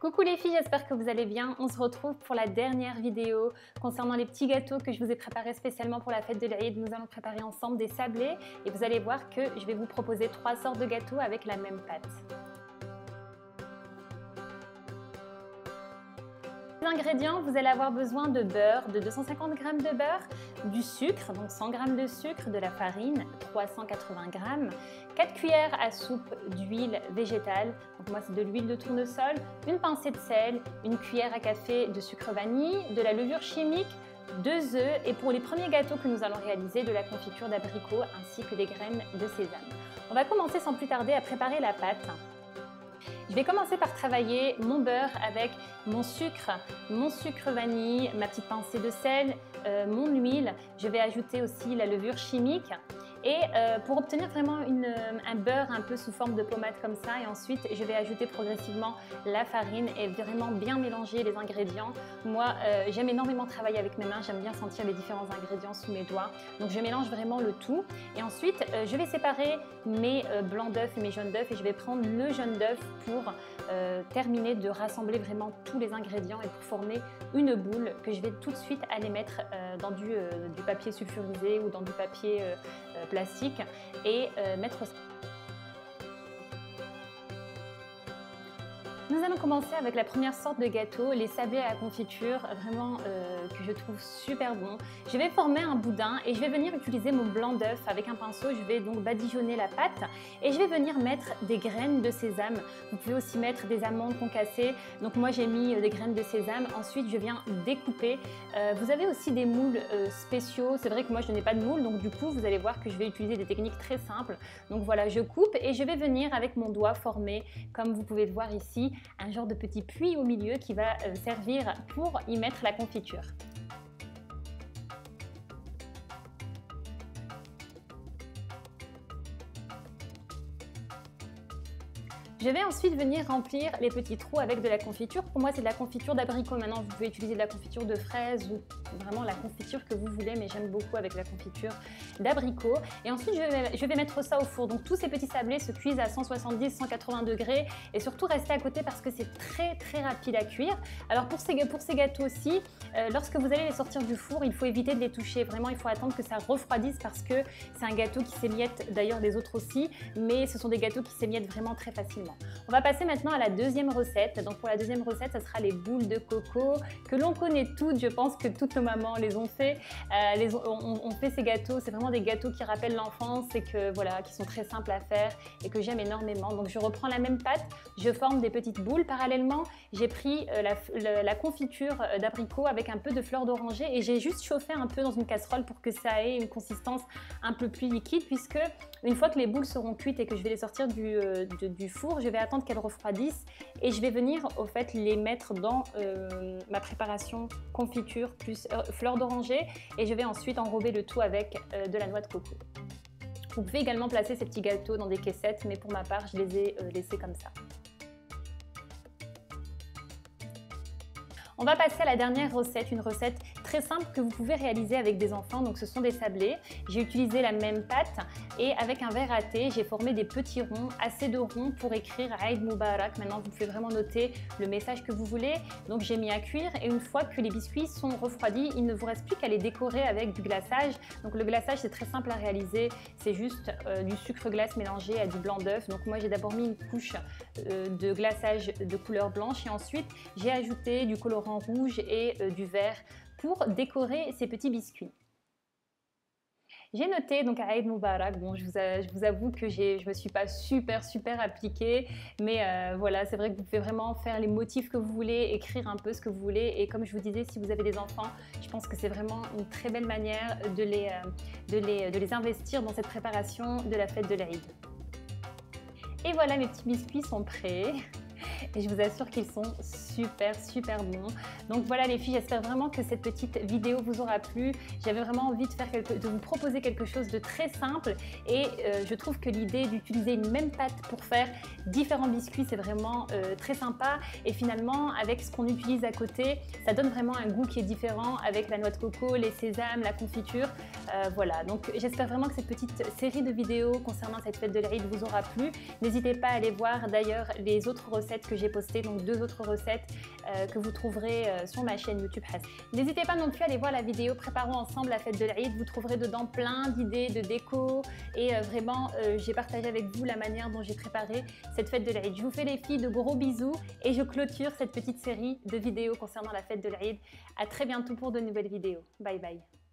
Coucou les filles, j'espère que vous allez bien. On se retrouve pour la dernière vidéo concernant les petits gâteaux que je vous ai préparés spécialement pour la fête de l'Aïd. Nous allons préparer ensemble des sablés et vous allez voir que je vais vous proposer 3 sortes de gâteaux avec la même pâte. Les ingrédients, vous allez avoir besoin de beurre, de 250 g de beurre, du sucre, donc 100 g de sucre, de la farine, 380 g, 4 cuillères à soupe d'huile végétale, donc moi c'est de l'huile de tournesol, une pincée de sel, une cuillère à café de sucre vanille, de la levure chimique, 2 œufs et pour les premiers gâteaux que nous allons réaliser, de la confiture d'abricot ainsi que des graines de sésame. On va commencer sans plus tarder à préparer la pâte. Je vais commencer par travailler mon beurre avec mon sucre vanille, ma petite pincée de sel, mon huile. Je vais ajouter aussi la levure chimique et pour obtenir vraiment un beurre un peu sous forme de pommade comme ça, et ensuite je vais ajouter progressivement la farine et vraiment bien mélanger les ingrédients. Moi j'aime énormément travailler avec mes mains, j'aime bien sentir les différents ingrédients sous mes doigts, donc je mélange vraiment le tout et ensuite je vais séparer mes blancs d'œufs et mes jaunes d'œufs et je vais prendre le jaune d'œuf pour terminer de rassembler vraiment tous les ingrédients et pour former une boule que je vais tout de suite aller mettre dans du papier sulfurisé ou dans du papier plastique et mettre ça. Nous allons commencer avec la première sorte de gâteau, les sablés à la confiture, vraiment que je trouve super bon. Je vais former un boudin et je vais venir utiliser mon blanc d'œuf avec un pinceau. Je vais donc badigeonner la pâte et je vais venir mettre des graines de sésame. Vous pouvez aussi mettre des amandes concassées. Donc moi j'ai mis des graines de sésame. Ensuite je viens découper. Vous avez aussi des moules spéciaux. C'est vrai que moi je n'ai pas de moule, donc du coup vous allez voir que je vais utiliser des techniques très simples. Donc voilà, je coupe et je vais venir avec mon doigt former, comme vous pouvez le voir ici, un genre de petit puits au milieu qui va servir pour y mettre la confiture. Je vais ensuite venir remplir les petits trous avec de la confiture. Pour moi, c'est de la confiture d'abricot. Maintenant, vous pouvez utiliser de la confiture de fraises ou vraiment la confiture que vous voulez, mais j'aime beaucoup avec la confiture d'abricot. Et ensuite, je vais mettre ça au four. Donc, tous ces petits sablés se cuisent à 170-180 degrés et surtout restez à côté parce que c'est très rapide à cuire. Alors, pour ces gâteaux-ci, lorsque vous allez les sortir du four, il faut éviter de les toucher. Vraiment, il faut attendre que ça refroidisse parce que c'est un gâteau qui s'émiette, d'ailleurs les autres aussi, mais ce sont des gâteaux qui s'émiettent vraiment très facilement. On va passer maintenant à la deuxième recette. Donc pour la deuxième recette, ça sera les boules de coco que l'on connaît toutes. Je pense que toutes nos mamans les ont fait. On fait ces gâteaux. C'est vraiment des gâteaux qui rappellent l'enfance et que voilà, qui sont très simples à faire et que j'aime énormément. Donc je reprends la même pâte, je forme des petites boules. Parallèlement, j'ai pris la confiture d'abricot avec un peu de fleur d'oranger et j'ai juste chauffé un peu dans une casserole pour que ça ait une consistance un peu plus liquide, puisque une fois que les boules seront cuites et que je vais les sortir du four, je vais attendre qu'elles refroidissent et je vais venir au fait les mettre dans ma préparation confiture plus fleur d'oranger et je vais ensuite enrober le tout avec de la noix de coco. Vous pouvez également placer ces petits gâteaux dans des caissettes, mais pour ma part je les ai laissés comme ça. On va passer à la dernière recette, une recette très simple que vous pouvez réaliser avec des enfants. Donc ce sont des sablés. J'ai utilisé la même pâte et avec un verre à thé, j'ai formé des petits ronds, assez de ronds pour écrire Aïd Moubarak. Maintenant, vous pouvez vraiment noter le message que vous voulez. Donc j'ai mis à cuire et une fois que les biscuits sont refroidis, il ne vous reste plus qu'à les décorer avec du glaçage. Donc le glaçage, c'est très simple à réaliser. C'est juste du sucre glace mélangé à du blanc d'œuf. Donc moi, j'ai d'abord mis une couche de glaçage de couleur blanche et ensuite, j'ai ajouté du colorant rouge et du vert pour décorer ces petits biscuits. J'ai noté donc Aïd Moubarak. Bon, je vous avoue que je me suis pas super appliquée, mais voilà, c'est vrai que vous pouvez vraiment faire les motifs que vous voulez, écrire un peu ce que vous voulez. Et comme je vous disais, si vous avez des enfants, je pense que c'est vraiment une très belle manière de les investir dans cette préparation de la fête de l'Aïd. Et voilà, mes petits biscuits sont prêts. Et je vous assure qu'ils sont super bons. Donc voilà les filles, j'espère vraiment que cette petite vidéo vous aura plu. J'avais vraiment envie de vous proposer quelque chose de très simple et je trouve que l'idée d'utiliser une même pâte pour faire différents biscuits, c'est vraiment très sympa. Et finalement, avec ce qu'on utilise à côté, ça donne vraiment un goût qui est différent avec la noix de coco, les sésames, la confiture. Voilà, donc j'espère vraiment que cette petite série de vidéos concernant cette fête de l'Aïd vous aura plu. N'hésitez pas à aller voir d'ailleurs les autres recettes que que j'ai posté, donc 2 autres recettes que vous trouverez sur ma chaîne YouTube Hass. N'hésitez pas non plus à aller voir la vidéo Préparons ensemble la fête de l'Aïd. Vous trouverez dedans plein d'idées de déco et vraiment j'ai partagé avec vous la manière dont j'ai préparé cette fête de l'Aïd. Je vous fais les filles de gros bisous et je clôture cette petite série de vidéos concernant la fête de l'Aïd. À très bientôt pour de nouvelles vidéos. Bye bye.